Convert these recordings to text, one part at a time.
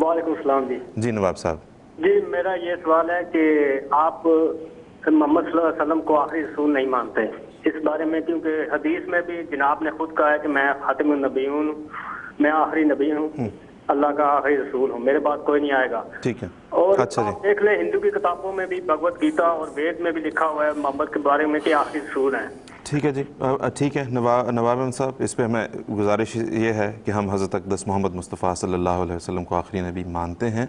वालेकुम सलाम जी। जी नवाब साहब। जी मेरा ये सवाल है कि आप मोहम्मद सल्लल्लाहु अलैहि वसल्लम को आखिरी रसूल नहीं मानते इस बारे में, क्योंकि हदीस में भी जनाब ने खुद कहा है कि मैं खातिमुन नबी हूँ, मैं आखिरी नबी हूँ, अल्लाह का आखिरी रसूल हूँ, मेरे बाद कोई नहीं आएगा। ठीक है। और अच्छा आप देख लें हिंदू की किताबों में भी, भगवत गीता और वेद में भी लिखा हुआ है मोहम्मद के बारे में कि आखिरी रसूल हैं। ठीक है जी। ठीक है नवाब अहमद साहब, इस पे हमें गुजारिश ये है कि हम हज़रत अक़दस मोहम्मद मुस्तफ़ा सल्लल्लाहु अलैहि वसल्लम को आखिरी नबी मानते हैं,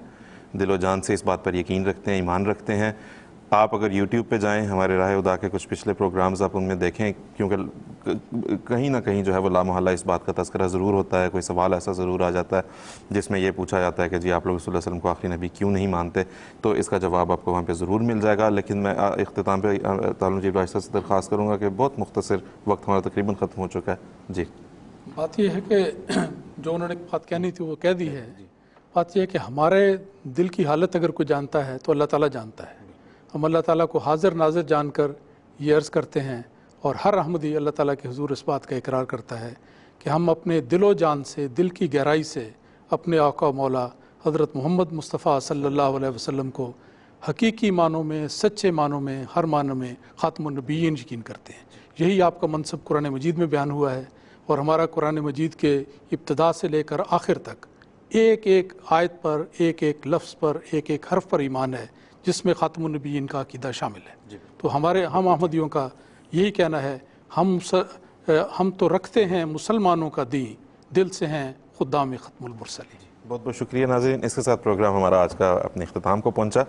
दिलो जान से इस बात पर यकीन रखते हैं, ईमान रखते हैं। आप अगर YouTube पे जाएं, हमारे राह उदा के कुछ पिछले प्रोग्राम्स आप उनमें देखें, क्योंकि कहीं ना कहीं जो है वो लामहल्ला इस बात का तज़किरा ज़रूर होता है, कोई सवाल ऐसा ज़रूर आ जाता है जिसमें ये पूछा जाता है कि जी आप लोग रसूलुल्लाह सल्लल्लाहु अलैहि वसल्लम को आखिरी नबी क्यों नहीं मानते, तो इसका जवाब आपको वहाँ पे ज़रूर मिल जाएगा। लेकिन मैं इख्तिताम पे तालुम जी बाइसा से दरख्वास्त करूँगा कि बहुत मुख्तसर वक्त हमारा तकरीबन ख़त्म हो चुका है। जी बात यह है कि जो उन्होंने बात कहनी थी वो कह दी है। बात यह है कि हमारे दिल की हालत अगर कोई जानता है तो अल्लाह ताला जानता है। हम अल्लाह ताला को हाजिर नाजिर जानकर ये अर्ज़ करते हैं, और हर अहमदी अल्लाह ताला के हुजूर इस बात का इकरार करता है कि हम अपने दिलो जान से, दिल की गहराई से अपने आका मौला हज़रत मोहम्मद मुस्तफ़ा सल्लल्लाहु अलैहि वसल्लम को हकीकी मानों में, सच्चे मानों में, हर मानों में ख़ातमुन नबिय्यीन यकीन करते हैं। यही आपका मनसब कुरान मजीद में बयान हुआ है, और हमारा कुरान मजीद के इब्तिदा से लेकर आखिर तक एक एक आयत पर, एक एक लफ्ज़ पर, एक एक हर्फ पर ईमान है जिसमें ख़ातमुन नबिय्यीन का अक़ीदा शामिल है। तो हम अहमदियों का यही कहना है, हम तो रखते हैं मुसलमानों का दी, दिल से हैं खुद्दाम ख़त्मुल मुरसलीन। बहुत बहुत शुक्रिया नाज़रीन, इसके साथ प्रोग्राम हमारा आज का अपने इख्तिताम को पहुँचा।